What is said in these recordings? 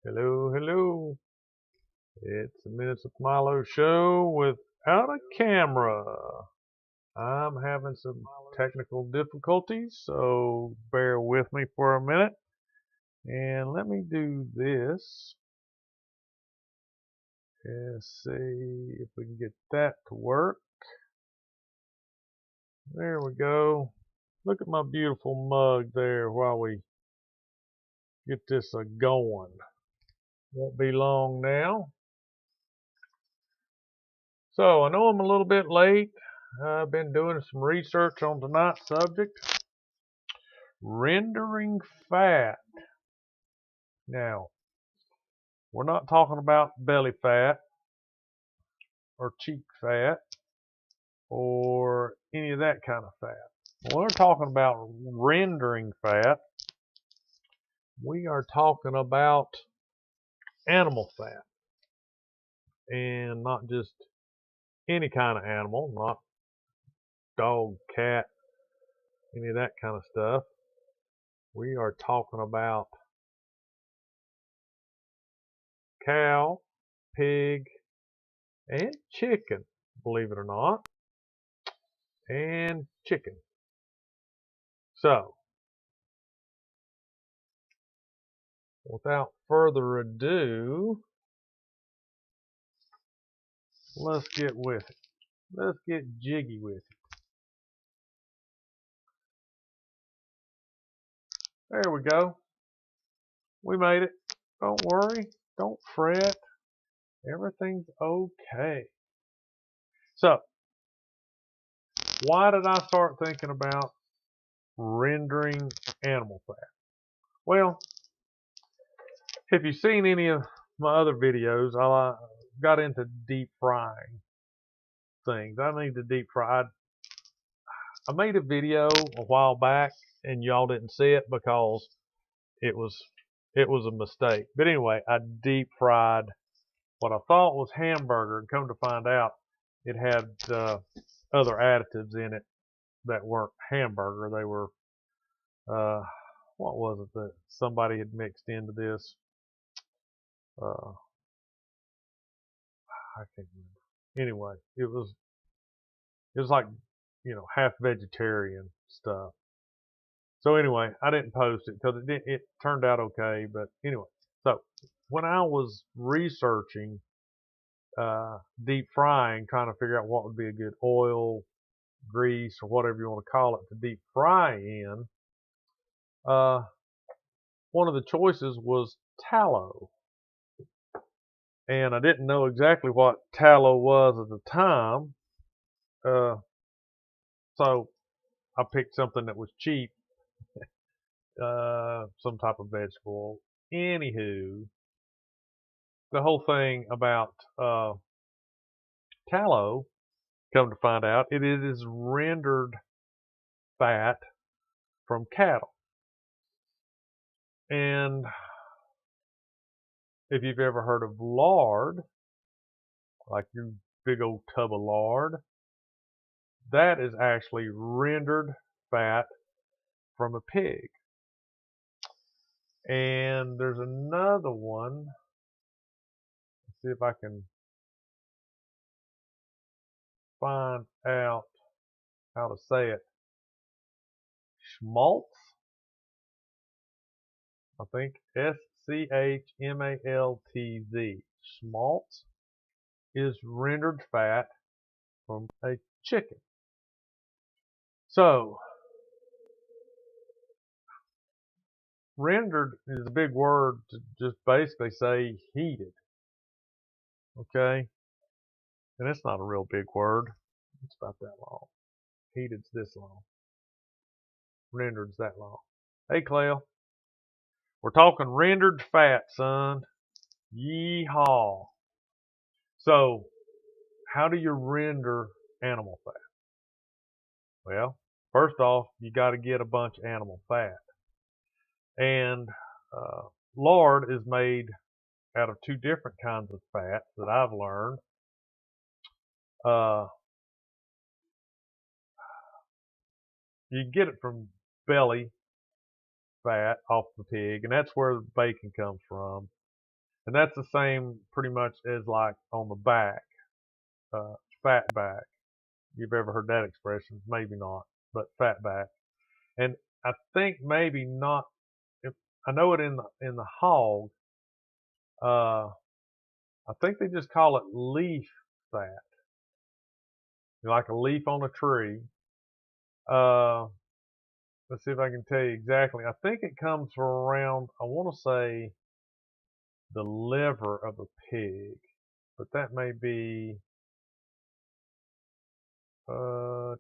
Hello, hello. It's the Minutes of MwM Show without a camera. I'm having some technical difficulties, so bear with me for a minute. And let me do this. Let's see if we can get that to work. There we go. Look at my beautiful mug there while we get this going. Won't be long now. So I know I'm a little bit late. I've been doing some research on tonight's subject, rendering fat. Now, we're not talking about belly fat or cheek fat or any of that kind of fat. When we're talking about rendering fat, we are talking about animal fat, and not just any kind of animal, not dog, cat, any of that kind of stuff. We are talking about cow, pig, and chicken, believe it or not, and chicken. So, without further ado, let's get with it. Let's get jiggy with it. There we go. We made it. Don't worry. Don't fret. Everything's okay. So, why did I start thinking about rendering animal fat? Well, if you've seen any of my other videos, I got into deep frying things. I need to deep fry. I made a video a while back and y'all didn't see it because it was a mistake. But anyway, I deep fried what I thought was hamburger, and come to find out it had other additives in it that weren't hamburger. They were what was it that somebody had mixed into this? I can't remember. Anyway, it was like, half vegetarian stuff. So anyway, I didn't post it because it turned out okay. But anyway, so when I was researching deep frying, trying to figure out what would be a good oil, grease, or whatever you want to call it to deep fry in, one of the choices was tallow. And I didn't know exactly what tallow was at the time. So I picked something that was cheap, some type of vegetable. Anywho, the whole thing about tallow, come to find out, it is rendered fat from cattle. And if you've ever heard of lard, like your big old tub of lard, that is actually rendered fat from a pig. And there's another one. Let's see if I can find out how to say it. Schmaltz, I think Schmaltz. Schmaltz is rendered fat from a chicken. So, rendered is a big word to just basically say heated. Okay? And it's not a real big word. It's about that long. Heated's this long. Rendered's that long. Hey, Cleo. We're talking rendered fat, son. Yeehaw. So, how do you render animal fat? Well, first off, you got to get a bunch of animal fat. And lard is made out of two different kinds of fats that I've learned. You get it from belly fat off the pig, and that's where the bacon comes from. And that's the same pretty much as like on the back, fat back. You've ever heard that expression? Maybe not, but fat back. And I think maybe not. If, I know it in the hog. Uh, I think they just call it leaf fat, like a leaf on a tree. Uh, let's see if I can tell you exactly. I think it comes from around, I want to say, the liver of a pig, but that may be uh,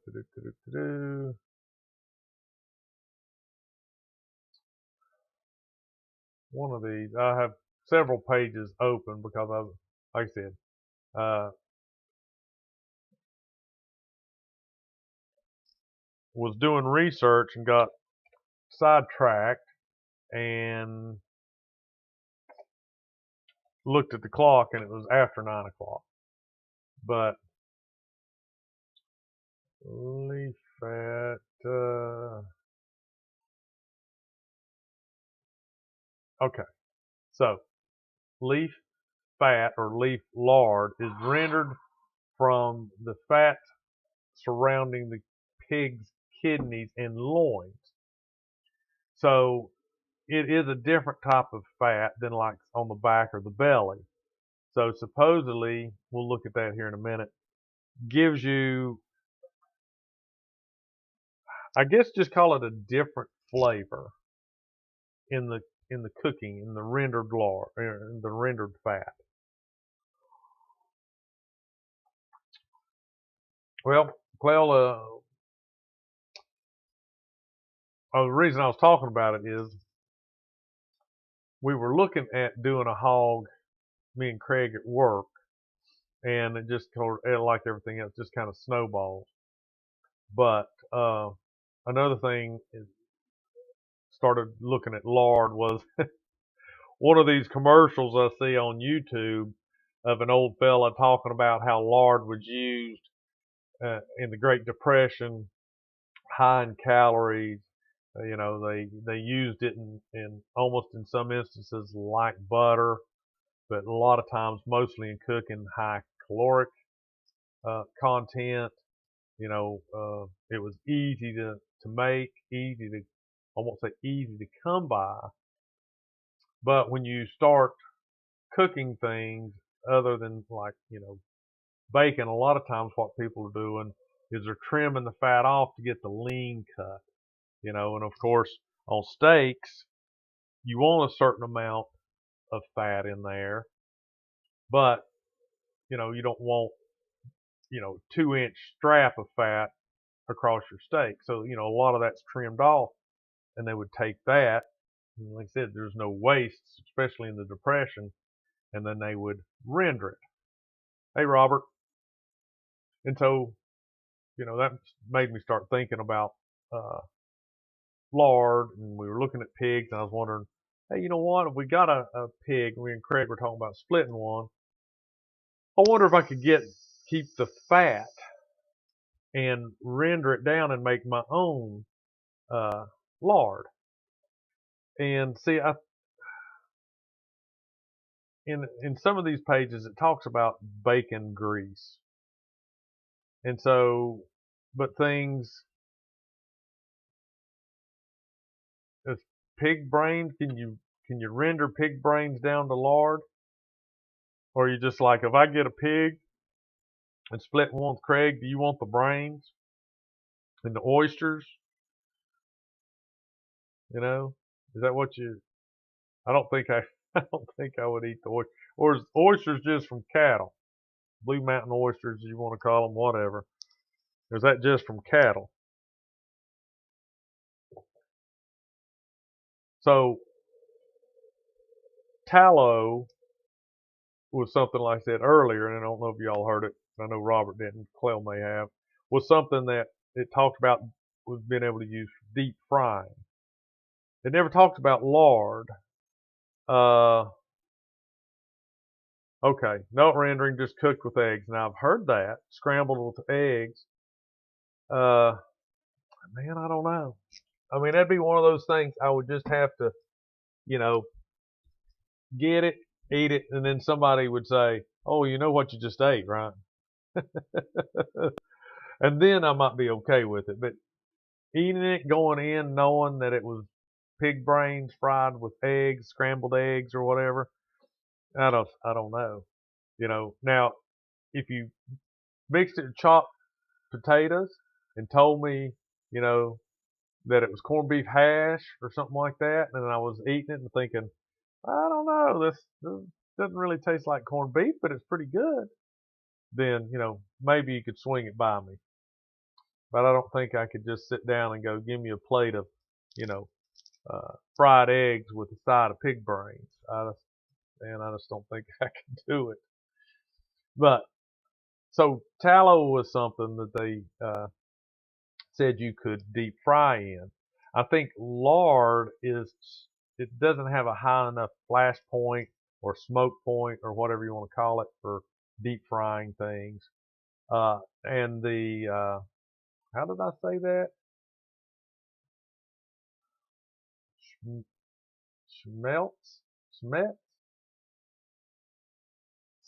one of these. I have several pages open because like I said, uh, was doing research and got sidetracked and looked at the clock and it was after 9 o'clock. But leaf fat. Okay, so leaf fat or leaf lard is rendered from the fat surrounding the pig's kidneys and loins. So it is a different type of fat than like on the back or the belly. So supposedly, we'll look at that here in a minute, gives you, I guess just call it a different flavor in the cooking, in the rendered lard, in the rendered fat. Well, Clell, the reason I was talking about it is we were looking at doing a hog, me and Craig at work, and it just like everything else, just kind of snowballs. But another thing is started looking at lard was one of these commercials I see on YouTube of an old fella talking about how lard was used in the Great Depression, high in calories. You know, they used it in almost in some instances like butter, but a lot of times, mostly in cooking, high caloric content. You know, it was easy to make, easy to, I won't say easy to come by, but when you start cooking things other than like, you know, bacon, a lot of times what people are doing is they're trimming the fat off to get the lean cut, you know, and of course on steaks, you want a certain amount of fat in there, but you know, you don't want, you know, 2-inch strap of fat across your steak. So, you know, a lot of that's trimmed off and they would take that. And like I said, there's no waste, especially in the Depression, and then they would render it. Hey, Robert. And so, you know, that made me start thinking about uh, lard, and we were looking at pigs, and I was wondering, hey, you know what? If we got a pig, me and Craig were talking about splitting one, I wonder if I could keep the fat and render it down and make my own uh, lard. And see, in some of these pages it talks about bacon grease, and so, but things as pig brains, can you render pig brains down to lard, or are you just like, if I get a pig and split one with Craig, do you want the brains and the oysters? You know, is that what you? I don't think I. I don't think I would eat the oysters. Or is oysters just from cattle? Blue Mountain oysters, you want to call them, whatever. Is that just from cattle? So tallow was something like I said earlier, and I don't know if y'all heard it. I know Robert didn't. Clell may have. Was something that it talked about was being able to use deep frying. It never talked about lard. Uh, okay, no rendering, just cooked with eggs. Now I've heard that scrambled with eggs. Uh, man, I don't know. I mean, that'd be one of those things I would just have to, you know, get it, eat it, and then somebody would say, "Oh, you know what you just ate, right?" And then I might be okay with it. But eating it, going in, knowing that it was pig brains fried with eggs, scrambled eggs, or whatever, I don't know. Now if you mixed it with chopped potatoes and told me, you know, that it was corned beef hash or something like that, and I was eating it and thinking, I don't know, this doesn't really taste like corned beef, but it's pretty good. Then, maybe you could swing it by me. But I don't think I could just sit down and go, give me a plate of, you know, fried eggs with a side of pig brains. I just don't think I could do it. But so tallow was something that they said you could deep fry in. I think lard it doesn't have a high enough flash point or smoke point or whatever you want to call it for deep frying things. And the how did I say that? Schmelts, schmetz,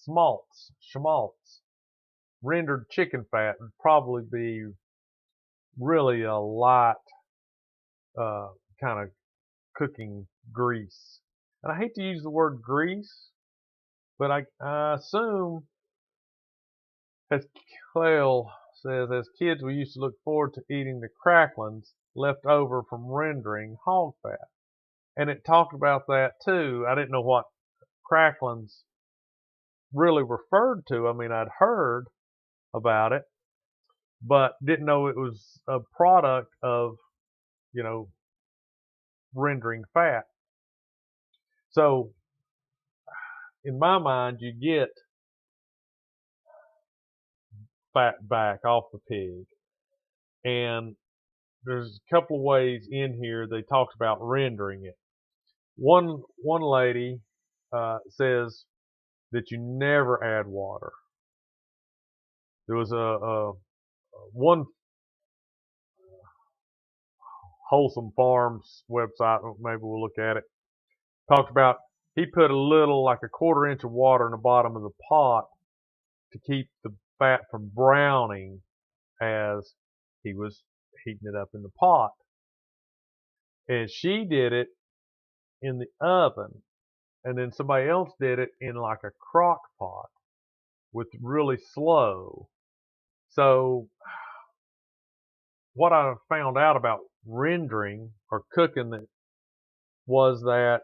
schmaltz, rendered chicken fat would probably be really a light kind of cooking grease. And I hate to use the word grease, but I assume, as Clell says, as kids we used to look forward to eating the cracklings left over from rendering hog fat. And it talked about that too. I didn't know what cracklings really referred to. I mean, I'd heard about it, but didn't know it was a product of, you know, rendering fat. So in my mind, you get fat back off the pig. And there's a couple of ways in here they talks about rendering it. One lady says that you never add water. There was a one Wholesome Farms website, maybe we'll look at it, talked about he put a little, like a quarter inch of water in the bottom of the pot to keep the fat from browning as he was heating it up in the pot. And she did it in the oven, and then somebody else did it in like a crock pot with really slow. So what I found out about rendering or cooking that was that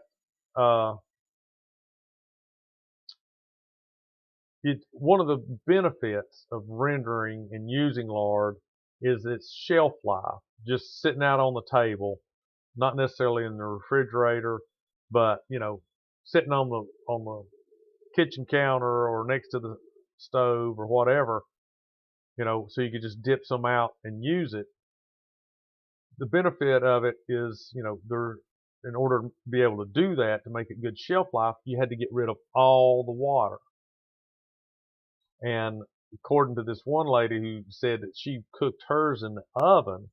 one of the benefits of rendering and using lard is its shelf life, just sitting out on the table, not necessarily in the refrigerator, but sitting on the kitchen counter or next to the stove or whatever, so you could just dip some out and use it. The benefit of it is, in order to be able to do that, to make it good shelf life, you had to get rid of all the water. And according to this one lady who said that she cooked hers in the oven,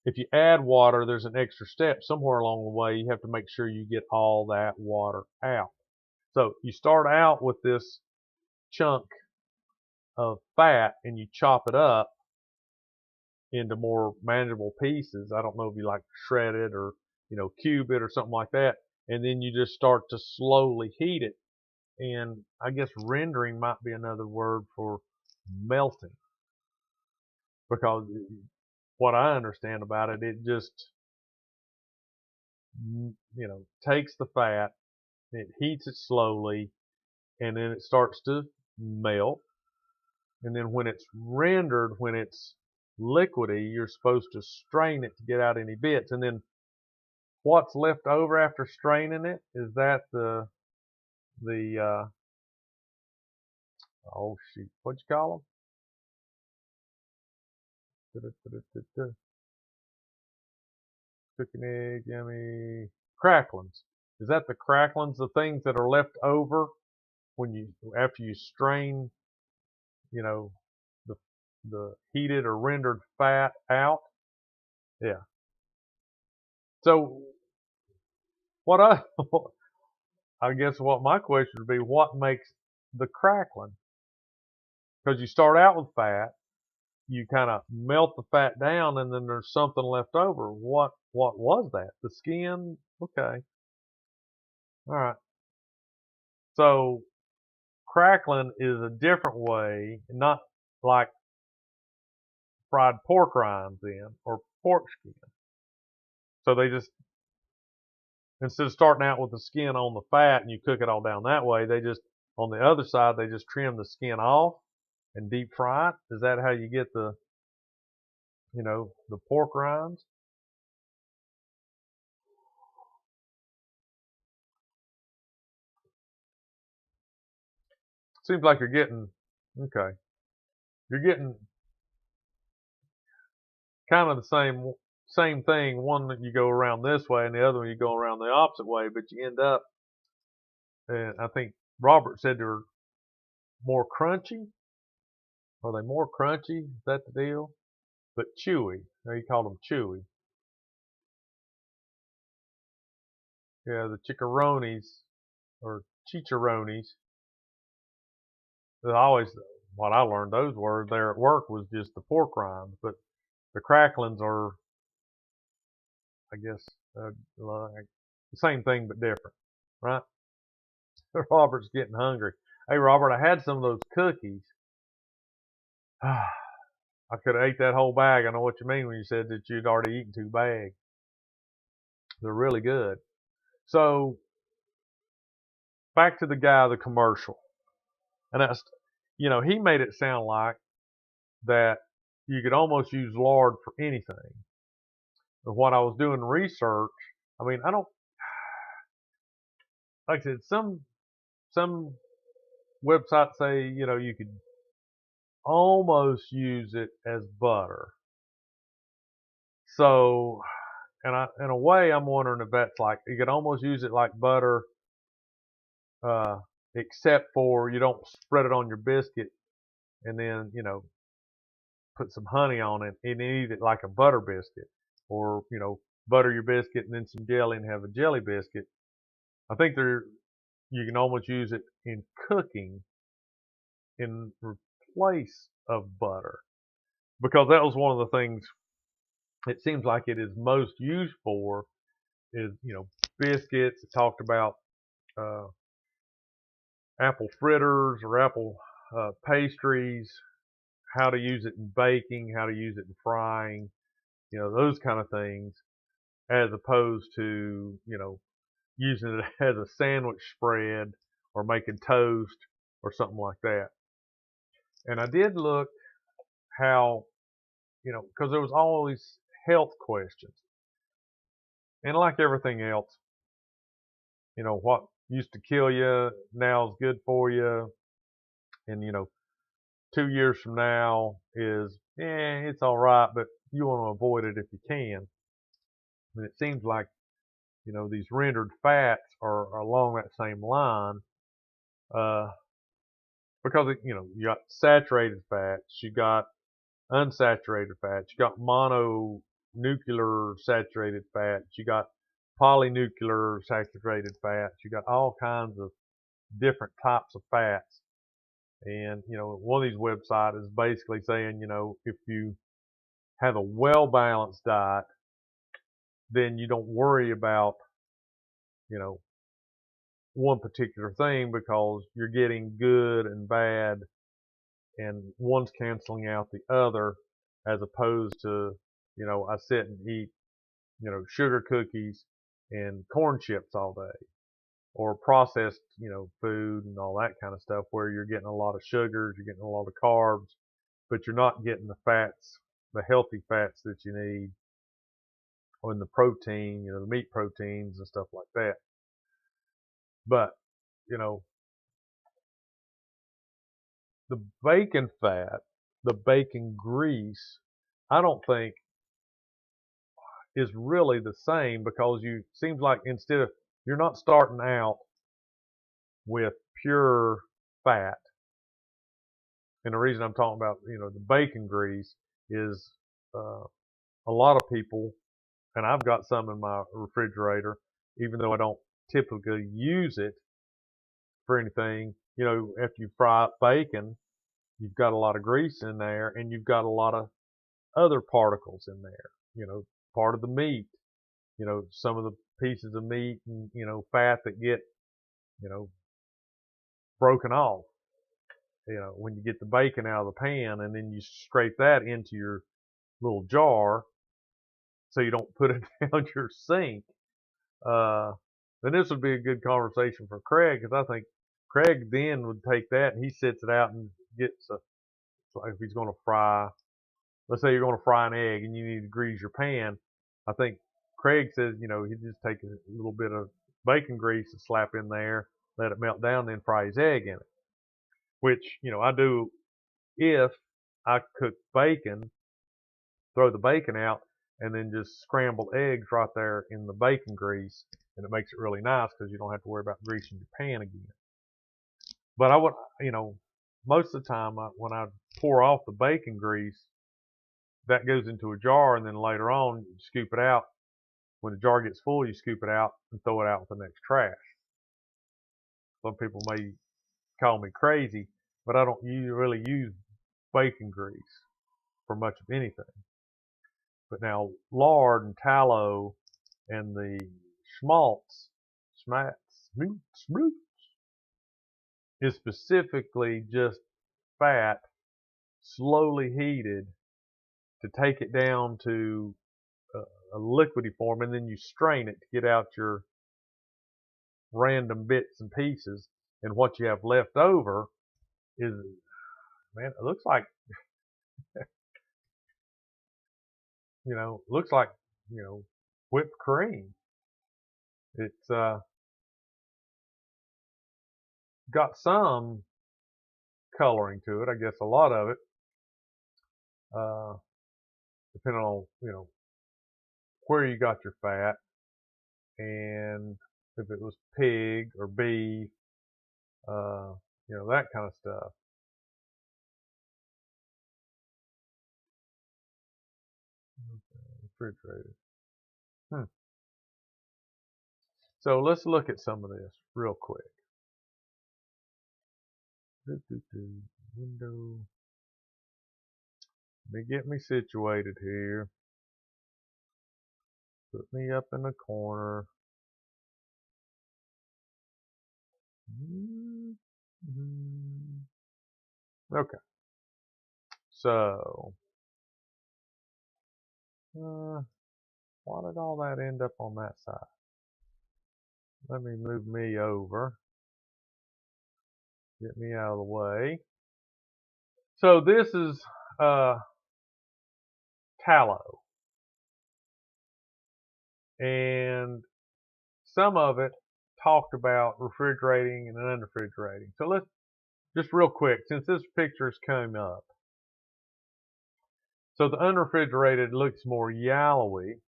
if you add water, there's an extra step somewhere along the way. You have to make sure you get all that water out. So you start out with this chunk of fat and you chop it up into more manageable pieces. I don't know if you like shred it or, cube it or something like that. And then you just start to slowly heat it. And I guess rendering might be another word for melting. Because what I understand about it, it just, takes the fat, it heats it slowly, and then it starts to melt. And then when it's rendered, when it's liquidy, you're supposed to strain it to get out any bits. And then what's left over after straining it, is that the oh shoot, what'd you call them? Cooking egg, yummy. Cracklings. Is that the cracklings, the things that are left over after you strain, you know, the the heated or rendered fat out? Yeah. So what I I guess what my question would be, what makes the crackling? Because you start out with fat, you kind of melt the fat down, and then there's something left over. What was that? The skin? Okay, all right. So crackling is a different way, not like fried pork rinds in or pork skin. So they just, instead of starting out with the skin on the fat and you cook it all down that way, they just, on the other side, they just trim the skin off and deep fry it. Is that how you get the, the pork rinds? Seems like you're getting, okay, you're getting kind of the same thing. One that you go around this way and the other one you go around the opposite way, but you end up, and I think Robert said they're more crunchy. Are they more crunchy? Is that the deal? But chewy. He called them chewy. Yeah, the chicharrones or chicharrones. Always, what I learned those words there at work was just the pork rinds, but the cracklings are, I guess, like the same thing but different, right? Robert's getting hungry. Hey, Robert, I had some of those cookies. I could have ate that whole bag. I know what you mean when you said that you'd already eaten 2 bags. They're really good. So back to the guy, the commercial, and that's, he made it sound like that you could almost use lard for anything. But when I was doing research, I mean, I don't, like I said, some websites say, you could almost use it as butter. So, in a way, I'm wondering if that's like, you could almost use it like butter, uh, except for you don't spread it on your biscuit and then, put some honey on it and eat it like a butter biscuit, or, butter your biscuit and then some jelly and have a jelly biscuit. I think you can almost use it in cooking in place of butter, because that was one of the things it seems like it is most used for is, biscuits. It talked about uh, apple fritters or apple pastries, how to use it in baking, how to use it in frying, those kind of things, as opposed to, using it as a sandwich spread or making toast or something like that. And I did look how, because there was always health questions. And like everything else, what used to kill you now is good for you. And, 2 years from now is, it's all right, but you want to avoid it if you can. And it seems like, these rendered fats are along that same line, uh, because, you got saturated fats, you got unsaturated fats, you got mononuclear saturated fats, you got polynuclear saturated fats, you got all kinds of different types of fats. And, one of these websites is basically saying, if you have a well-balanced diet, then you don't worry about, you know, one particular thing, because you're getting good and bad and one's canceling out the other, as opposed to, I sit and eat, sugar cookies and corn chips all day, or processed, food and all that kind of stuff, where you're getting a lot of sugars, you're getting a lot of carbs, but you're not getting the fats, the healthy fats that you need, or in the protein, the meat proteins and stuff like that. But, you know, the bacon fat, the bacon grease, I don't think is really the same, because you seems like, instead of, you're not starting out with pure fat. And the reason I'm talking about, the bacon grease is, a lot of people, and I've got some in my refrigerator, even though I don't typically use it, for anything. You know, after you fry up bacon, you've got a lot of grease in there, and you've got a lot of other particles in there. You know, part of the meat. You know, some of the pieces of meat and, you know, fat that get, you know, broken off. You know, when you get the bacon out of the pan, and then you scrape that into your little jar so you don't put it down your sink. Then this would be a good conversation for Craig, because I think Craig then would take that and he sits it out and gets like if he's going to fry, let's say you're going to fry an egg and you need to grease your pan. I think Craig says, you know, he'd just take a little bit of bacon grease and slap in there, let it melt down, then fry his egg in it. Which, you know, I do if I cook bacon, throw the bacon out, and then just scramble eggs right there in the bacon grease, and it makes it really nice because you don't have to worry about greasing your pan again. But I would, you know, most of the time when I pour off the bacon grease, that goes into a jar, and then later on you scoop it out. When the jar gets full, you scoop it out and throw it out with the next trash. Some people may call me crazy, but I don't really use bacon grease for much of anything. But now lard and tallow and the schmaltz is specifically just fat slowly heated to take it down to a liquidy form, and then you strain it to get out your random bits and pieces. And what you have left over is, man, it looks like, you know, whipped cream. It's got some coloring to it, I guess a lot of it, depending on, you know, where you got your fat, and if it was pig or beef, you know, that kind of stuff. Refrigerated. So let's look at some of this real quick. Window. Let me get me situated here. Put me up in the corner. Okay. So, why did all that end up on that side? Let me move me over. Get me out of the way. So this is tallow. And some of it talked about refrigerating and unrefrigerating. So let's just real quick, since this picture's come up. So the unrefrigerated looks more yellowy,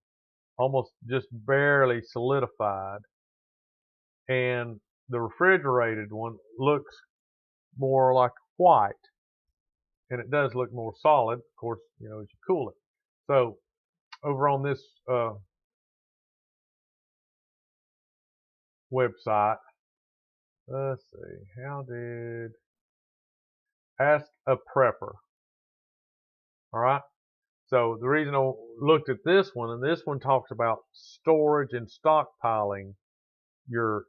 almost just barely solidified. And the refrigerated one looks more like white. And it does look more solid, of course, you know, as you cool it. So over on this website, let's see, ask a prepper. All right. So the reason I looked at this one, and this one talks about storage and stockpiling your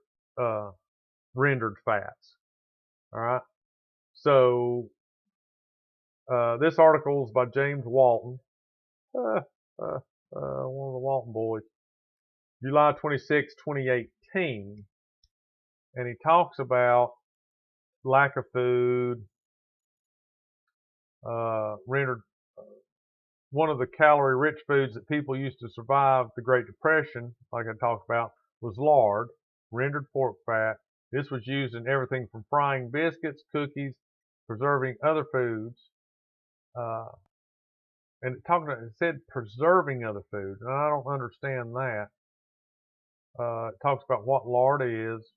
rendered fats. All right. So this article is by James Walton, one of the Walton boys, July 26, 2018, and he talks about lack of food, rendered. One of the calorie-rich foods that people used to survive the Great Depression, like I talked about, was lard, rendered pork fat. This was used in everything from frying biscuits, cookies, preserving other foods. And it said preserving other foods, and I don't understand that. It talks about what lard is.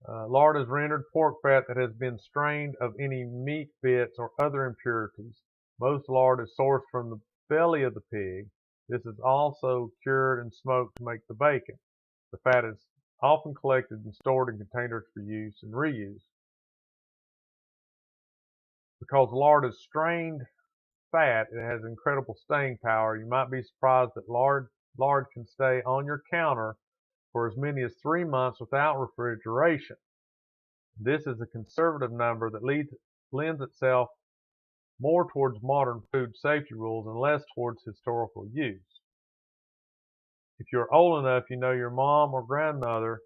Lard is rendered pork fat that has been strained of any meat bits or other impurities. Most lard is sourced from the belly of the pig. This is also cured and smoked to make the bacon. The fat is often collected and stored in containers for use and reuse. Because lard is strained fat, it has incredible staying power. You might be surprised that lard can stay on your counter for as many as 3 months without refrigeration. This is a conservative number that lends itself more towards modern food safety rules and less towards historical use. If you're old enough, you know your mom or grandmother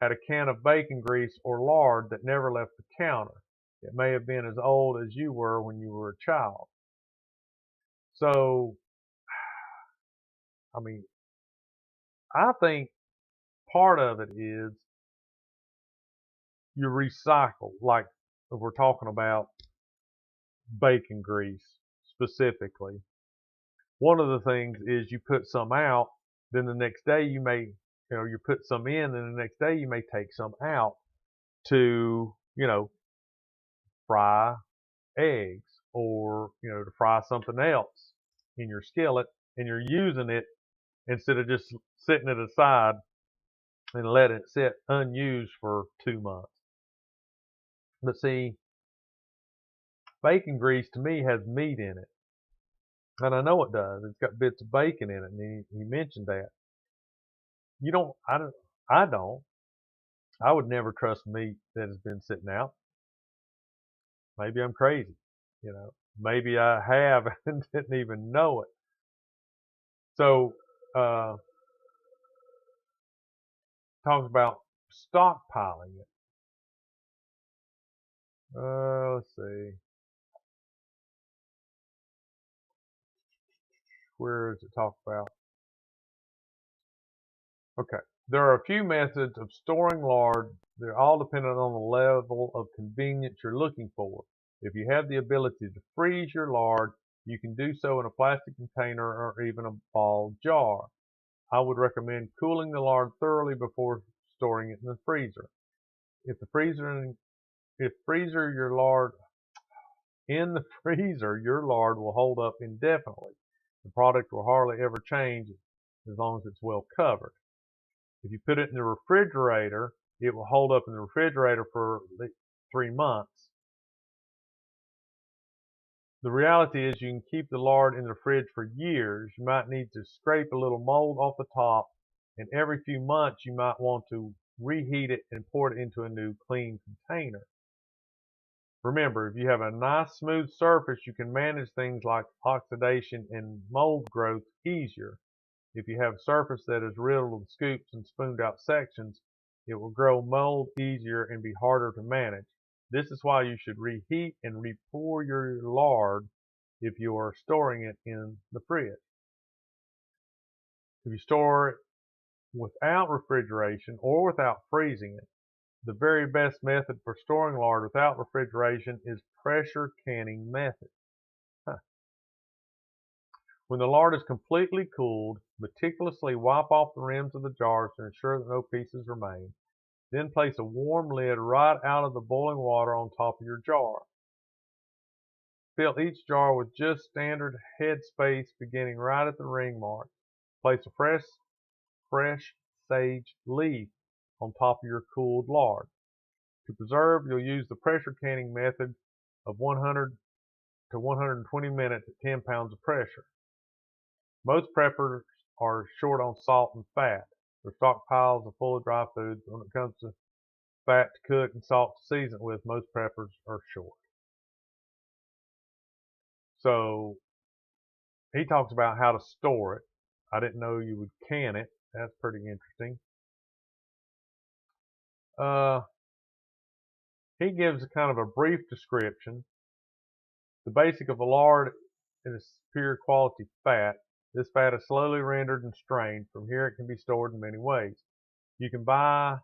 had a can of bacon grease or lard that never left the counter. It may have been as old as you were when you were a child. So, I mean, I think part of it is you recycle, like if we're talking about bacon grease specifically. One of the things is you put some out, then the next day you put some in, then the next day you may take some out to, fry eggs or, to fry something else in your skillet, and you're using it instead of just setting it aside and letting it sit unused for 2 months. But see, bacon grease to me has meat in it. And I know it does. It's got bits of bacon in it, and he mentioned that. I don't. I would never trust meat that has been sitting out. Maybe I'm crazy, Maybe I have and didn't even know it. So, talks about stockpiling it. Let's see. Where does it talk about? Okay. There are a few methods of storing lard. They're all dependent on the level of convenience you're looking for. If you have the ability to freeze your lard, you can do so in a plastic container or even a ball jar. I would recommend cooling the lard thoroughly before storing it in the freezer. If the freezer your lard in the freezer, your lard will hold up indefinitely. The product will hardly ever change as long as it's well covered. If you put it in the refrigerator, it will hold up in the refrigerator for 3 months. The reality is you can keep the lard in the fridge for years. You might need to scrape a little mold off the top, and every few months you might want to reheat it and pour it into a new clean container. Remember, if you have a nice smooth surface, you can manage things like oxidation and mold growth easier. If you have a surface that is riddled with scoops and spooned out sections, it will grow mold easier and be harder to manage. This is why you should reheat and re-pour your lard if you are storing it in the fridge. If you store it without refrigeration or without freezing it, the very best method for storing lard without refrigeration is pressure canning method. When the lard is completely cooled, meticulously wipe off the rims of the jars to ensure that no pieces remain. Then place a warm lid right out of the boiling water on top of your jar. Fill each jar with just standard head space beginning right at the ring mark. Place a fresh sage leaf on top of your cooled lard. To preserve, you'll use the pressure canning method of 100 to 120 minutes at 10 pounds of pressure. Most preppers are short on salt and fat. Their stockpiles are full of dry foods. When it comes to fat to cook and salt to season with, most preppers are short. So he talks about how to store it. I didn't know you would can it. That's pretty interesting. He gives a kind of a brief description. The basic of a lard is superior quality fat. This fat is slowly rendered and strained. From here, it can be stored in many ways. You can buy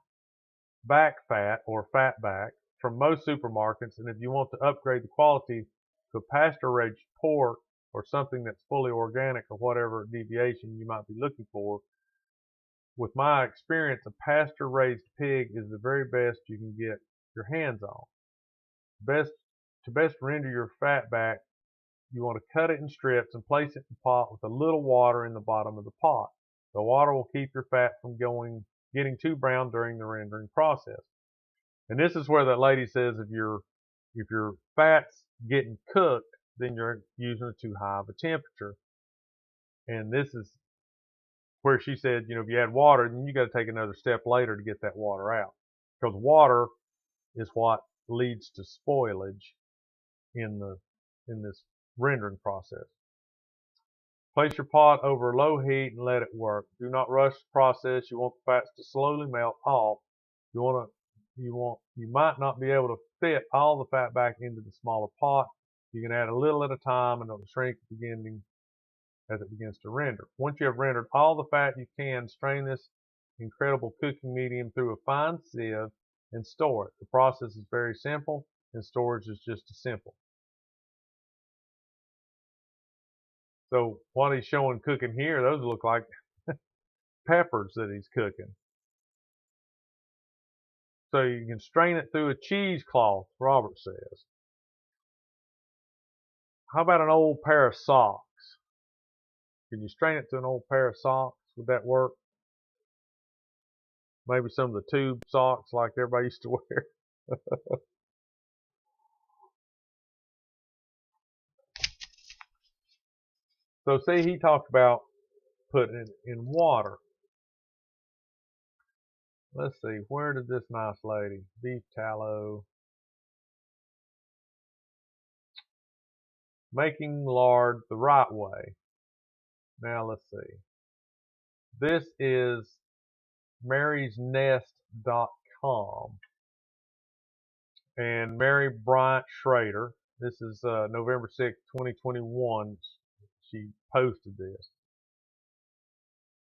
back fat or fat back from most supermarkets, and if you want to upgrade the quality to a pasture-raised pork or something that's fully organic or whatever deviation you might be looking for, with my experience, a pasture-raised pig is the very best you can get your hands on. To best render your fat back, you want to cut it in strips and place it in a pot with a little water in the bottom of the pot. The water will keep your fat from going getting too brown during the rendering process. And this is where that lady says if your fat's getting cooked, then you're using it too high of a temperature. And this is where she said, if you add water, then you got to take another step later to get that water out. Because water is what leads to spoilage in this rendering process. Place your pot over low heat and let it work. Do not rush the process. You want the fats to slowly melt off. You might not be able to fit all the fat back into the smaller pot. You can add a little at a time and it'll shrink as it begins to render. Once you have rendered all the fat you can, strain this incredible cooking medium through a fine sieve and store it. The process is very simple and storage is just as simple. So what he's showing cooking here, those look like peppers that he's cooking. So you can strain it through a cheesecloth, Robert says. How about an old pair of socks? Can you strain it through an old pair of socks? Would that work? Maybe some of the tube socks like everybody used to wear. So see, he talked about putting it in water. Let's see, where did this nice lady, beef tallow, making lard the right way. Now let's see. This is marysnest.com and Mary Bryant Schrader. This is November 6, 2021. She posted this.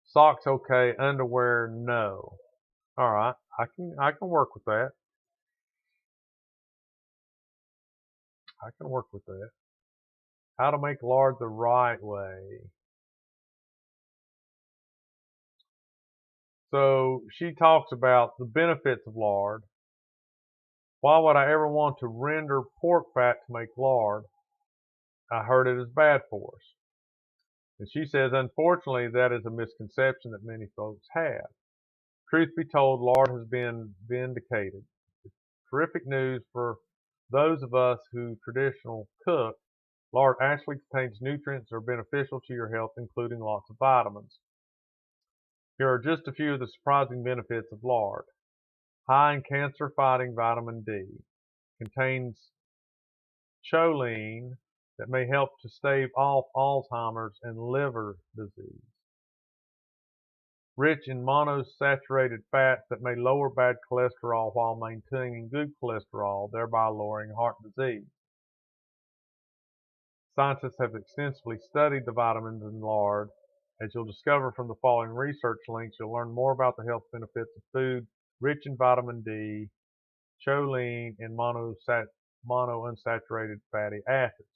Socks okay, underwear no. All right, I can work with that. I can work with that. How to make lard the right way. So she talks about the benefits of lard. Why would I ever want to render pork fat to make lard? I heard it is bad for us. And she says, unfortunately, that is a misconception that many folks have. Truth be told, lard has been vindicated. It's terrific news for those of us who traditionally cook. Lard actually contains nutrients that are beneficial to your health, including lots of vitamins. Here are just a few of the surprising benefits of lard. High in cancer-fighting vitamin D. Contains choline that may help to stave off Alzheimer's and liver disease. Rich in monosaturated fats that may lower bad cholesterol while maintaining good cholesterol, thereby lowering heart disease. Scientists have extensively studied the vitamins in lard. As you'll discover from the following research links, you'll learn more about the health benefits of food rich in vitamin D, choline, and monounsaturated fatty acids.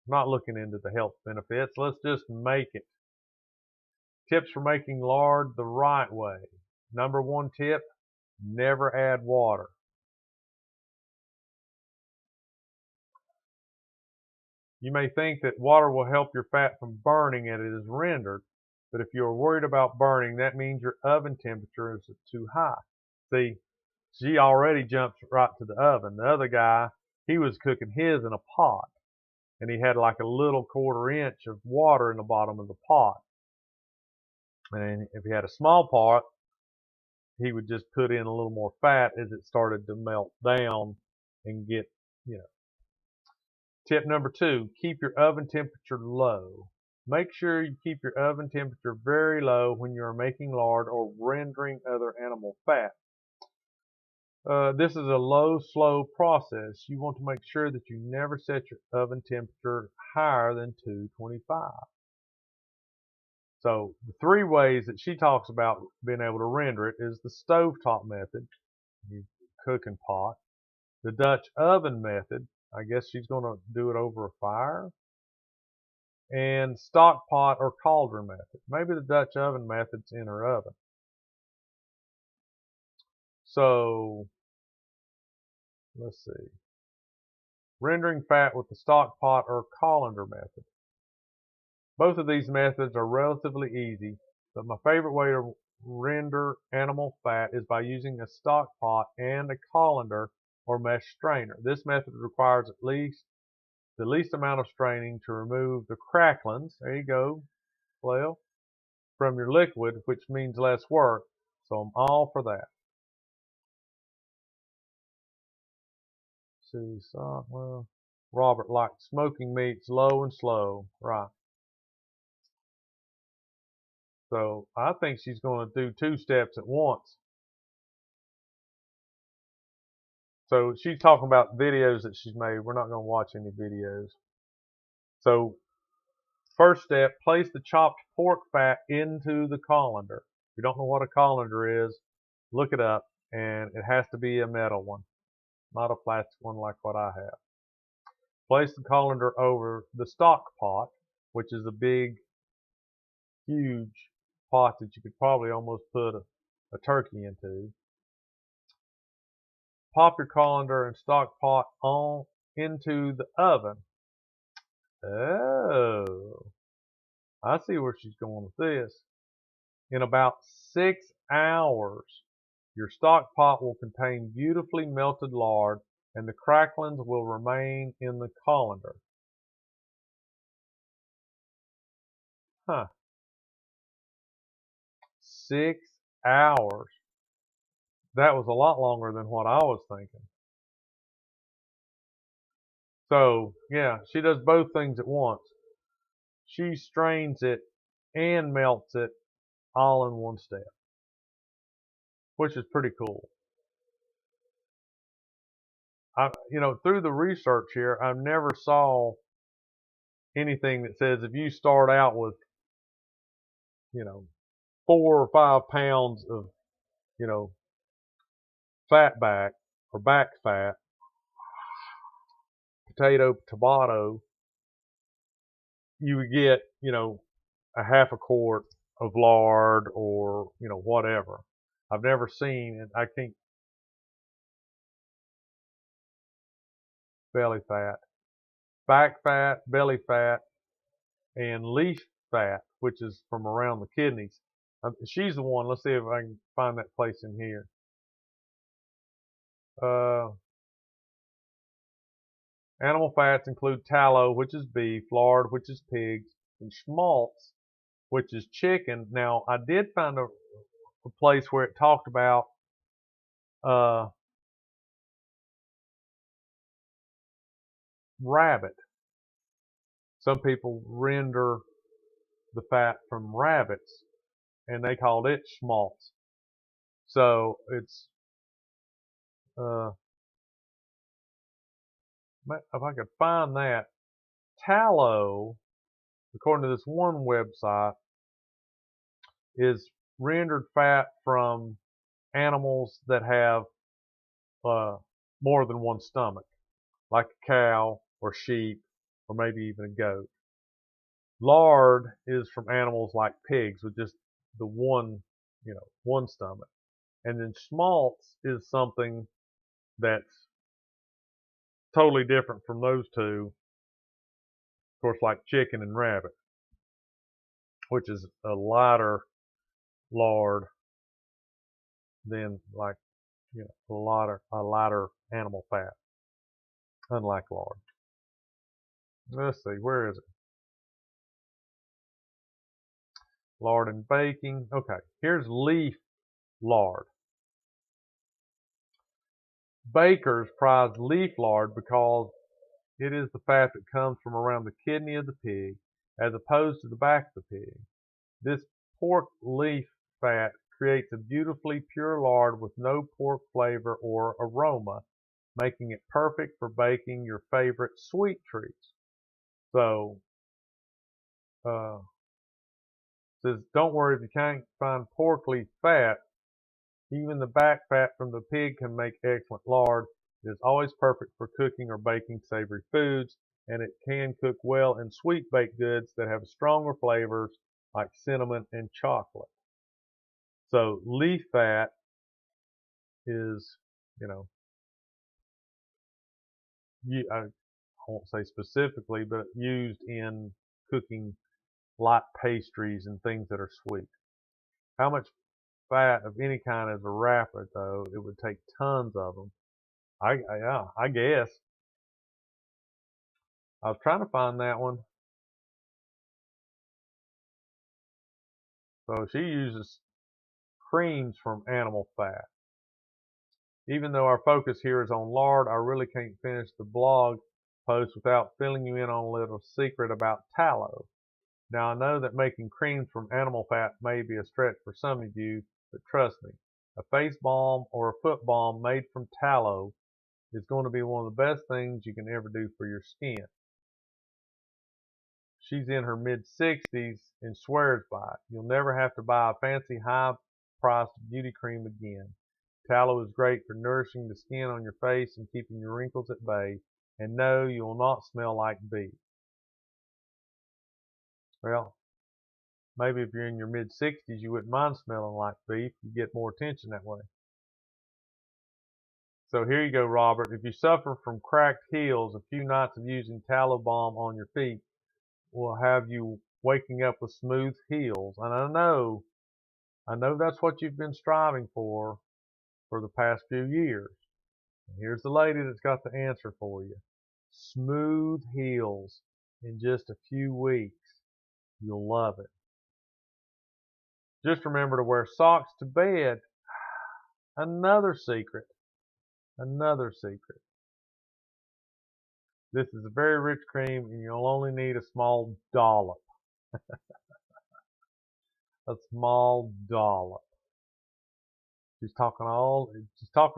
I'm not looking into the health benefits. Let's just make it. Tips for making lard the right way. Number one tip, never add water. You may think that water will help your fat from burning as it is rendered, but if you're worried about burning, that means your oven temperature is too high. See, she already jumped right to the oven. The other guy, he was cooking his in a pot, and he had like a little 1/4 inch of water in the bottom of the pot. And if he had a small pot, he would just put in a little more fat as it started to melt down and get, Tip number 2, keep your oven temperature low. Make sure you keep your oven temperature very low when you are making lard or rendering other animal fat. This is a low, slow process. You want to make sure that you never set your oven temperature higher than 225. So the 3 ways that she talks about being able to render it is the stovetop method, you cooking pot, the Dutch oven method, I guess she's going to do it over a fire, and stock pot or cauldron method. Maybe the Dutch oven method's in her oven. So let's see. Rendering fat with the stock pot or colander method. Both of these methods are relatively easy, but my favorite way to render animal fat is by using a stock pot and a colander or mesh strainer. This method requires the least amount of straining to remove the cracklings. There you go, well, from your liquid, which means less work. So I'm all for that. See, so, well, Robert likes smoking meats low and slow, right? So I think she's going to do 2 steps at once. So she's talking about videos that she's made. We're not going to watch any videos. So first step, place the chopped pork fat into the colander. If you don't know what a colander is, look it up, and it has to be a metal one, not a plastic one like what I have. Place the colander over the stock pot, which is a big, huge pot that you could probably almost put a turkey into. Pop your colander and stock pot on into the oven. Oh, I see where she's going with this. In about 6 hours, your stock pot will contain beautifully melted lard and the cracklings will remain in the colander. Huh. 6 hours. That was a lot longer than what I was thinking. So, yeah, she does both things at once. She strains it and melts it all in one step, which is pretty cool. Through the research here, I've never saw anything that says if you start out with, 4 or 5 pounds of, fat back or back fat, tomato, you would get, a half a quart of lard or, whatever. I've never seen, and I think belly fat, back fat, belly fat, and leaf fat, which is from around the kidneys. She's the one. Let's see if I can find that place in here. Animal fats include tallow, which is beef, lard, which is pigs, and schmaltz, which is chicken. Now, I did find a place where it talked about rabbit. Some people render the fat from rabbits, and they called it schmaltz. So it's if I could find that, tallow, according to this one website, is rendered fat from animals that have more than one stomach, like a cow or sheep or maybe even a goat. Lard is from animals like pigs with just the one stomach. And then schmaltz is something that's totally different from those two. Of course, like chicken and rabbit, which is a lighter lard than like a lighter animal fat, unlike lard. Let's see, where is it? Lard and baking. Okay, here's leaf lard. Bakers prize leaf lard because it is the fat that comes from around the kidney of the pig, as opposed to the back of the pig. This pork leaf fat creates a beautifully pure lard with no pork flavor or aroma, making it perfect for baking your favorite sweet treats. So, says, don't worry if you can't find pork leaf fat. Even the back fat from the pig can make excellent lard. It is always perfect for cooking or baking savory foods, and it can cook well in sweet baked goods that have stronger flavors like cinnamon and chocolate. So leaf fat is, I won't say specifically, but used in cooking light pastries and things that are sweet. How much fat of any kind as a wrapper, though. It would take tons of them. Yeah, I guess. I was trying to find that one. So she uses creams from animal fat. Even though our focus here is on lard, I really can't finish the blog post without filling you in on a little secret about tallow. Now, I know that making creams from animal fat may be a stretch for some of you, but trust me, a face balm or a foot balm made from tallow is going to be one of the best things you can ever do for your skin. She's in her mid-60s and swears by it. You'll never have to buy a fancy high-priced beauty cream again. Tallow is great for nourishing the skin on your face and keeping your wrinkles at bay. And no, you will not smell like beef. Well, maybe if you're in your mid-60s, you wouldn't mind smelling like beef. You get more attention that way. So here you go, Robert. If you suffer from cracked heels, a few nights of using tallow balm on your feet will have you waking up with smooth heels. And I know that's what you've been striving for the past few years. And here's the lady that's got the answer for you. Smooth heels in just a few weeks. You'll love it. Just remember to wear socks to bed. Another secret. Another secret. This is a very rich cream and you'll only need a small dollop. A small dollop. She's talking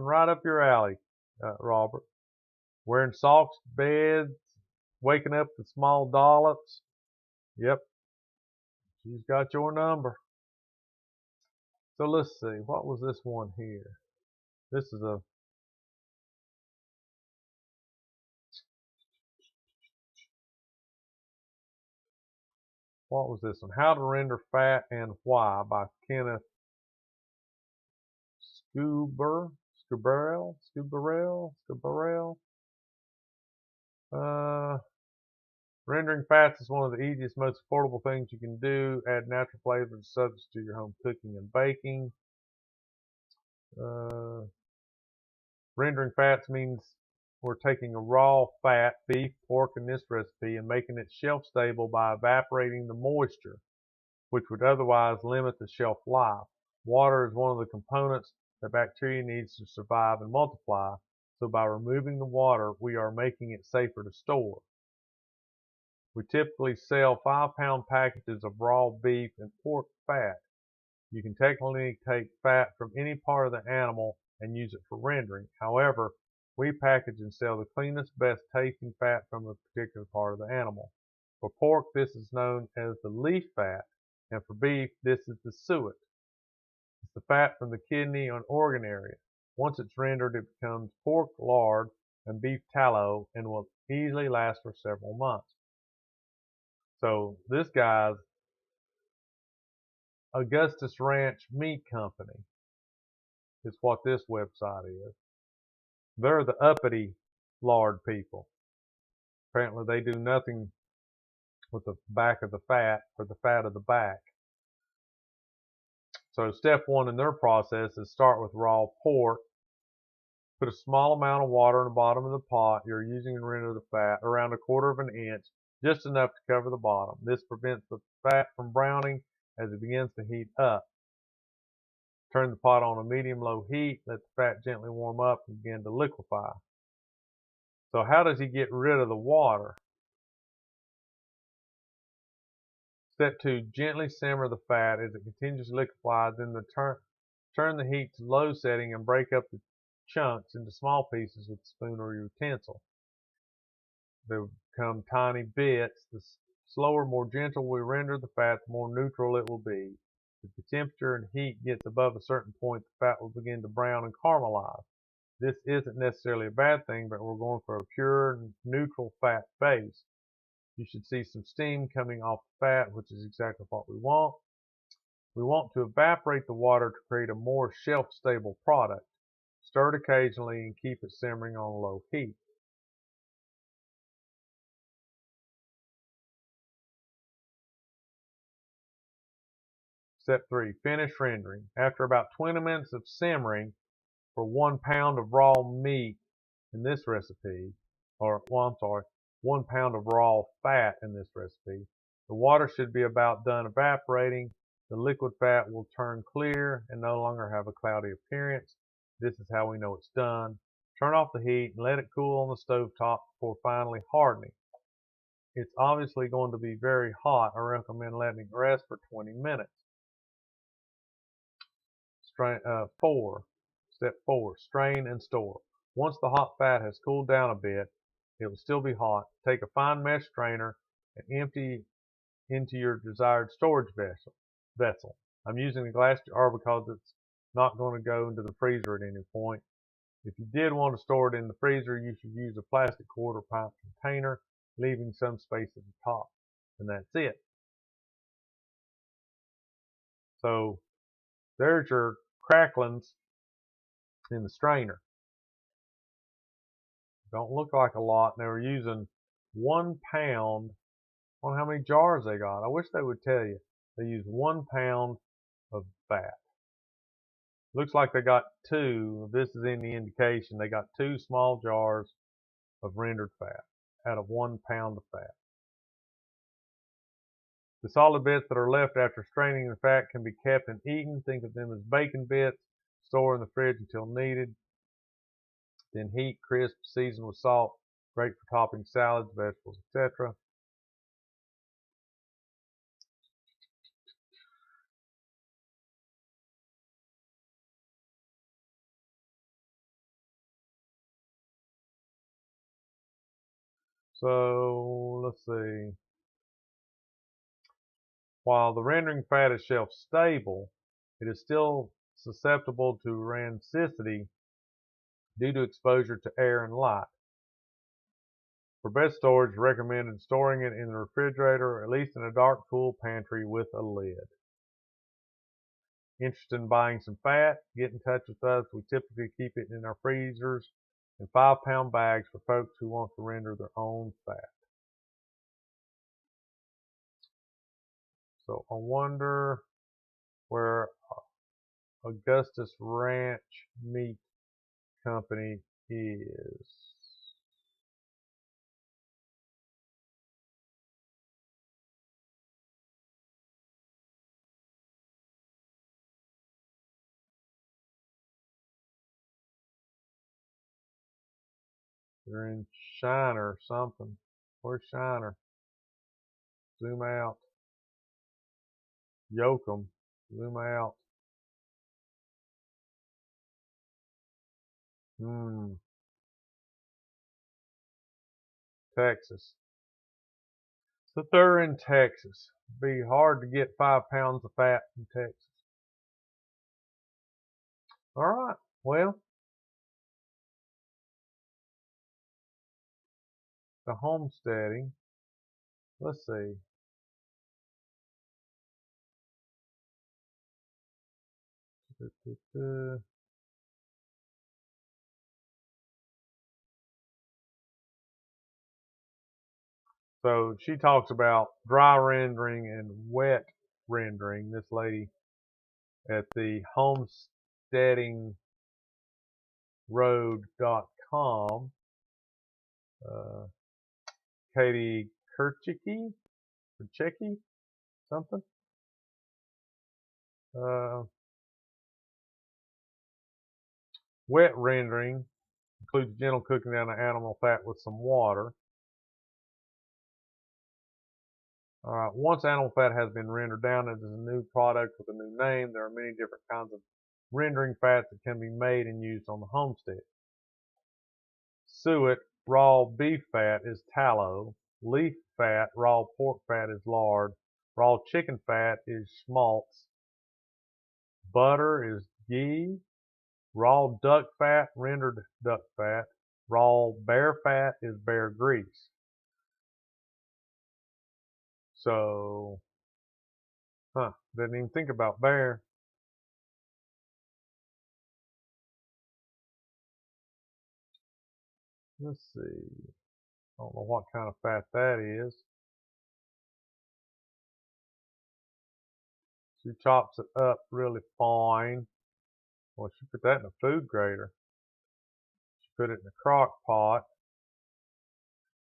right up your alley, Robert. Wearing socks to bed, waking up with small dollops. Yep. She's got your number. So let's see. What was this one here? This is a What was this one? How to Render Fat and Why by Kenneth Scuberell. Rendering fats is one of the easiest, most affordable things you can do. Add natural flavors and substances to your home cooking and baking. Rendering fats means we're taking a raw fat, beef, pork in this recipe, and making it shelf stable by evaporating the moisture, which would otherwise limit the shelf life. Water is one of the components that bacteria needs to survive and multiply, so by removing the water, we are making it safer to store. We typically sell 5-pound packages of raw beef and pork fat. You can technically take fat from any part of the animal and use it for rendering. However, we package and sell the cleanest, best tasting fat from a particular part of the animal. For pork, this is known as the leaf fat, and for beef, this is the suet. It's the fat from the kidney and organ area. Once it's rendered, it becomes pork lard and beef tallow and will easily last for several months. So this guy's Augustus Ranch Meat Company is what this website is. They're the uppity lard people. Apparently they do nothing with the back of the fat or the fat of the back. So step one in their process is start with raw pork. Put a small amount of water in the bottom of the pot you're using to render the fat, around 1/4 of an inch, just enough to cover the bottom. This prevents the fat from browning as it begins to heat up. Turn the pot on a medium-low heat, let the fat gently warm up and begin to liquefy. So how does he get rid of the water? Step 2, gently simmer the fat as it continues to liquefy, then turn the heat to low setting and break up the chunks into small pieces with a spoon or utensil. They become tiny bits. The slower, more gentle we render the fat, the more neutral it will be. If the temperature and heat gets above a certain point, the fat will begin to brown and caramelize. This isn't necessarily a bad thing, but we're going for a pure, neutral fat base. You should see some steam coming off the fat, which is exactly what we want. We want to evaporate the water to create a more shelf-stable product. Stir it occasionally and keep it simmering on low heat. Step 3, finish rendering. After about 20 minutes of simmering for 1 pound of raw meat in this recipe, or, well, I'm sorry, 1 pound of raw fat in this recipe, the water should be about done evaporating. The liquid fat will turn clear and no longer have a cloudy appearance. This is how we know it's done. Turn off the heat and let it cool on the stove top before finally hardening. It's obviously going to be very hot. I recommend letting it rest for 20 minutes. Step 4, strain and store. Once the hot fat has cooled down a bit, it will still be hot. Take a fine mesh strainer and empty into your desired storage vessel. I'm using a glass jar because it's not going to go into the freezer at any point. If you did want to store it in the freezer, you should use a plastic quart or pint container, leaving some space at the top. And that's it. So there's your cracklings in the strainer. Don't look like a lot. They were using 1 pound. I wonder how many jars they got. I wish they would tell you. They used 1 pound of fat. Looks like they got 2. This is in the indication. They got 2 small jars of rendered fat out of 1 pound of fat. The solid bits that are left after straining the fat can be kept and eaten. Think of them as bacon bits. Store in the fridge until needed. Then heat, crisp, season with salt. Great for topping salads, vegetables, etc. So let's see. While the rendering fat is shelf stable, it is still susceptible to rancidity due to exposure to air and light. For best storage, recommended storing it in the refrigerator or at least in a dark, cool pantry with a lid. Interested in buying some fat? Get in touch with us. We typically keep it in our freezers in 5-pound bags for folks who want to render their own fat. So I wonder where Augustus Ranch Meat Company is. They're in Shiner or something. Where's Shiner? Zoom out. Yoakum. Zoom out. Texas. So they're in Texas. It'd be hard to get 5 pounds of fat in Texas. All right. Well, the homesteading. Let's see. So she talks about dry rendering and wet rendering. This lady at the homesteadingroad.com, Katie Kurchicki, something. Wet rendering includes gentle cooking down the animal fat with some water. Once animal fat has been rendered down, it is a new product with a new name. There are many different kinds of rendering fats that can be made and used on the homestead. Suet, raw beef fat, is tallow. Leaf fat, raw pork fat, is lard. Raw chicken fat is schmaltz. Butter is ghee. Raw duck fat, rendered duck fat. Raw bear fat is bear grease. So, didn't even think about bear. Let's see. I don't know what kind of fat that is. She chops it up really fine. Well, she put that in a food grater. She put it in a crock pot.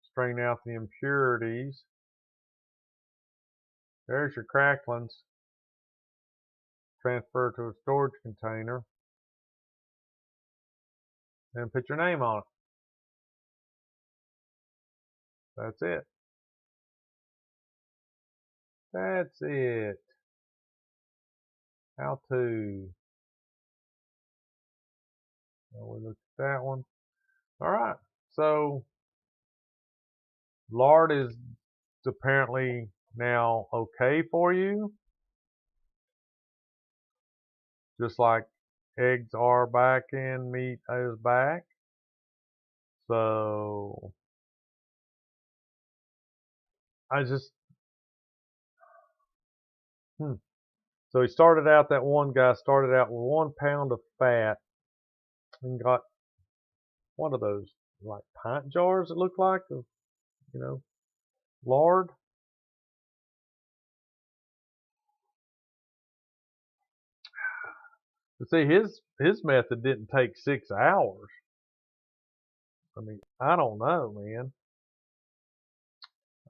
Strain out the impurities. There's your cracklings. Transfer to a storage container. And put your name on it. That's it. That's it. How to. We looked at that one. All right. So lard is apparently now okay for you. Just like eggs are back and meat is back. So I just So he started out, that one guy started out with 1 pound of fat and got one of those like pint jars, it looked like, of, lard. But see, his method didn't take 6 hours. I mean, I don't know, man.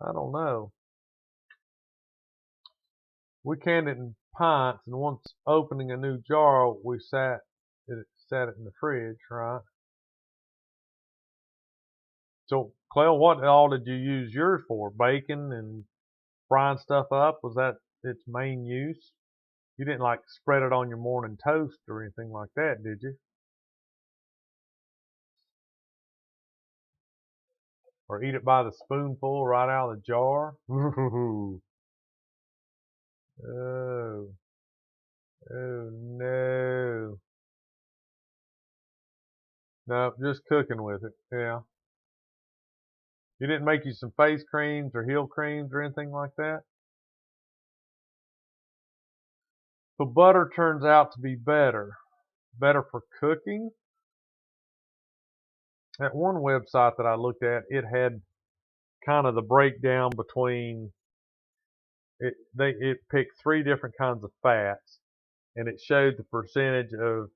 I don't know. We canned it in pints, and once opening a new jar, we sat it in the fridge, right? So, Clell, what all did you use yours for? Bacon and frying stuff up? Was that its main use? You didn't like spread it on your morning toast or anything like that, did you? Or eat it by the spoonful right out of the jar? Ooh. Oh, oh no. No, just cooking with it. Yeah. You didn't make you some face creams or heel creams or anything like that? So butter turns out to be better. Better for cooking. At one website that I looked at, it had kind of the breakdown between it picked 3 different kinds of fats, and it showed the percentage of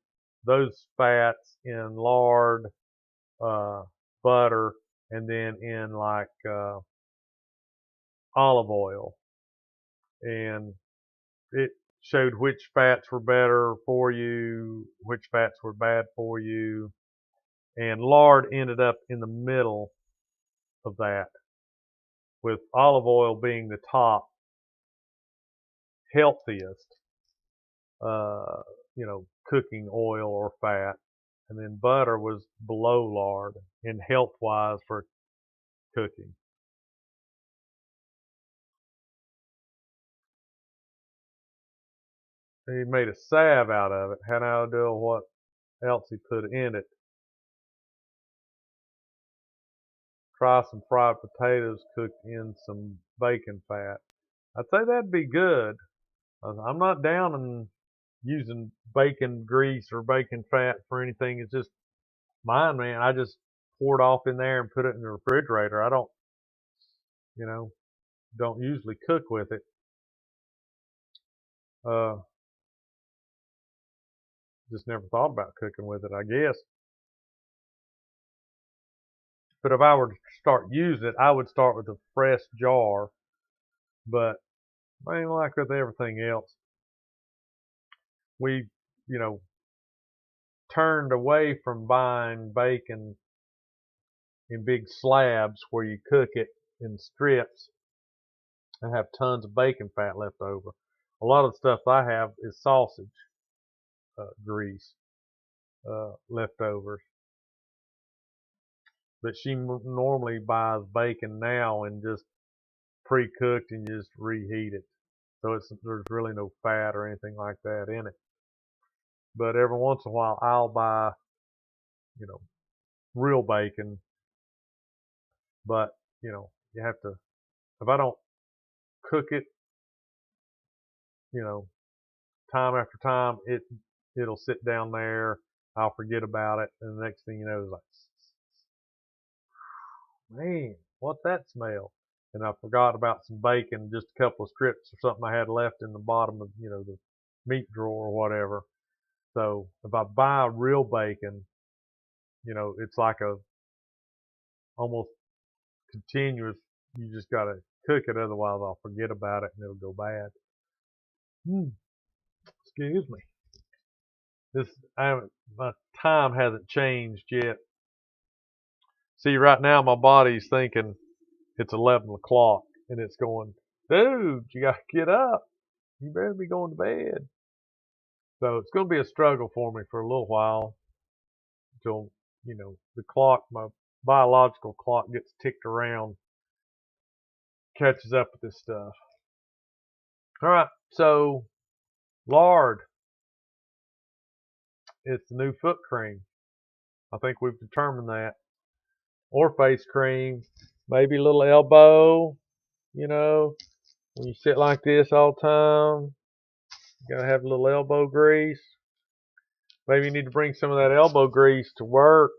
those fats in lard, butter, and then in like olive oil. And it showed which fats were better for you, which fats were bad for you. And lard ended up in the middle of that, with olive oil being the top healthiest, cooking oil or fat. And then butter was below lard in health wise for cooking. He made a salve out of it. Had no idea what else he put in it. Try some fried potatoes cooked in some bacon fat. I'd say that'd be good. I'm not down on using bacon grease or bacon fat for anything. It's just mine, man. I just pour it off in there and put it in the refrigerator. I don't, you know, don't usually cook with it. Uh, just never thought about cooking with it, I guess. But if I were to start using it, I would start with a fresh jar. But I ain't like with everything else. We, you know, turned away from buying bacon in big slabs where you cook it in strips and have tons of bacon fat left over. A lot of the stuff I have is sausage grease leftovers. But she normally buys bacon now and just pre-cooked and just reheat it. So there's really no fat or anything like that in it. But every once in a while I'll buy, real bacon. But, you have to, if I don't cook it, time after time, it'll sit down there. I'll forget about it, and the next thing you know is like, man, what's that smell? and I forgot about some bacon, just a couple of strips or something I had left in the bottom of, the meat drawer or whatever. So if I buy real bacon, it's like a almost continuous. You just gotta cook it, otherwise I'll forget about it and it'll go bad. Excuse me. My time hasn't changed yet. See, right now my body's thinking it's 11 o'clock, and it's going, dude, you gotta get up. You better be going to bed. So it's going to be a struggle for me for a little while until, the clock, my biological clock gets ticked around, catches up with this stuff. All right, so lard. It's the new foot cream. I think we've determined that. Or face cream. Maybe a little elbow, when you sit like this all the time. You gotta have a little elbow grease. Maybe you need to bring some of that elbow grease to work.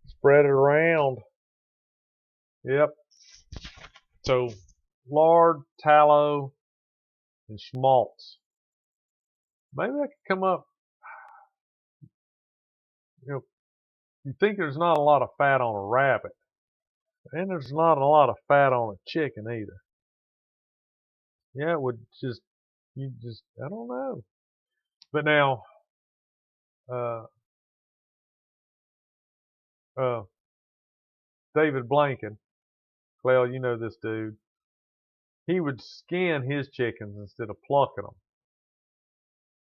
Spread it around. Yep. So lard, tallow, and schmaltz. Maybe I could come up. You think there's not a lot of fat on a rabbit, and there's not a lot of fat on a chicken either. Yeah, it would I don't know. But now, David Blanken, well, you know this dude, he would skin his chickens instead of plucking them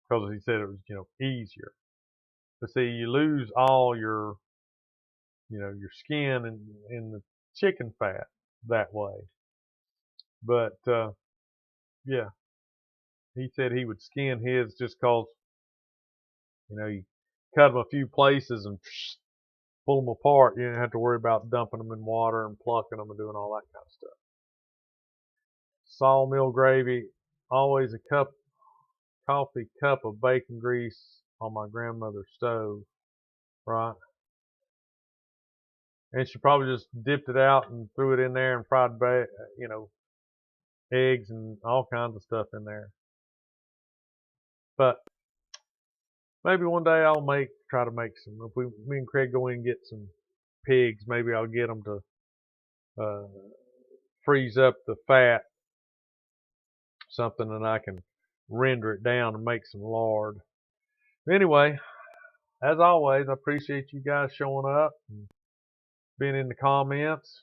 because he said it was, easier. But see, you lose all your, your skin and the chicken fat that way. But, yeah, he said he would skin his just because, you cut them a few places and pull them apart. You don't have to worry about dumping them in water and plucking them and doing all that kind of stuff. Sawmill gravy, always a coffee cup of bacon grease on my grandmother's stove, right? And she probably just dipped it out and threw it in there and fried, eggs and all kinds of stuff in there. But maybe one day I'll try to make some. If me and Craig go in and get some pigs, maybe I'll get them to freeze up the fat, something that I can render it down and make some lard. Anyway, as always, I appreciate you guys showing up and being in the comments,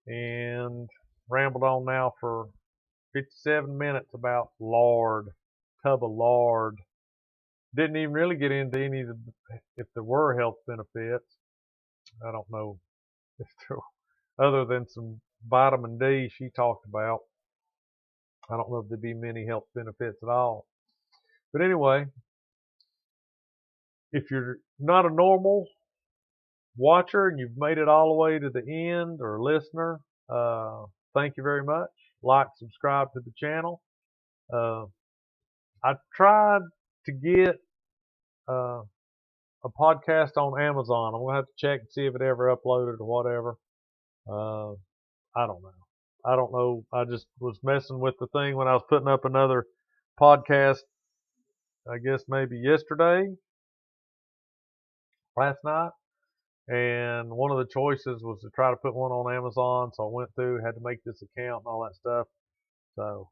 and rambled on now for 57 minutes about lard, tub of lard. Didn't even really get into any of if there were health benefits. I don't know if there, other than some vitamin D she talked about. I don't know if there'd be many health benefits at all. But anyway, if you're not a normal watcher and you've made it all the way to the end, or listener, thank you very much. Like, subscribe to the channel. I tried to get a podcast on Amazon. I'm gonna have to check and see if it ever uploaded or whatever. I don't know. I just was messing with the thing when I was putting up another podcast, I guess maybe last night. And one of the choices was to try to put one on Amazon. So I went through, had to make this account and all that stuff. So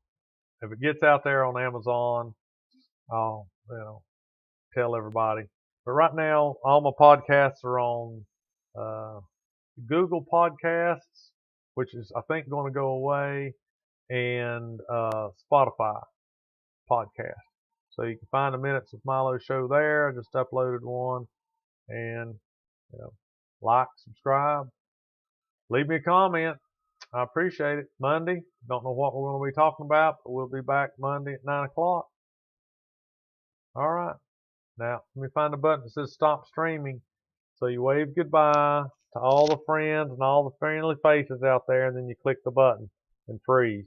if it gets out there on Amazon, I'll, tell everybody. But right now, all my podcasts are on Google Podcasts, which is, I think, going to go away, and Spotify podcast. So you can find the Minutes with Milo show there. I just uploaded one. And, like, subscribe, leave me a comment. I appreciate it. Monday, don't know what we're going to be talking about, but we'll be back Monday at 9 o'clock. All right. Now, let me find the button that says stop streaming. So you wave goodbye to all the friends and all the friendly faces out there, and then you click the button and freeze.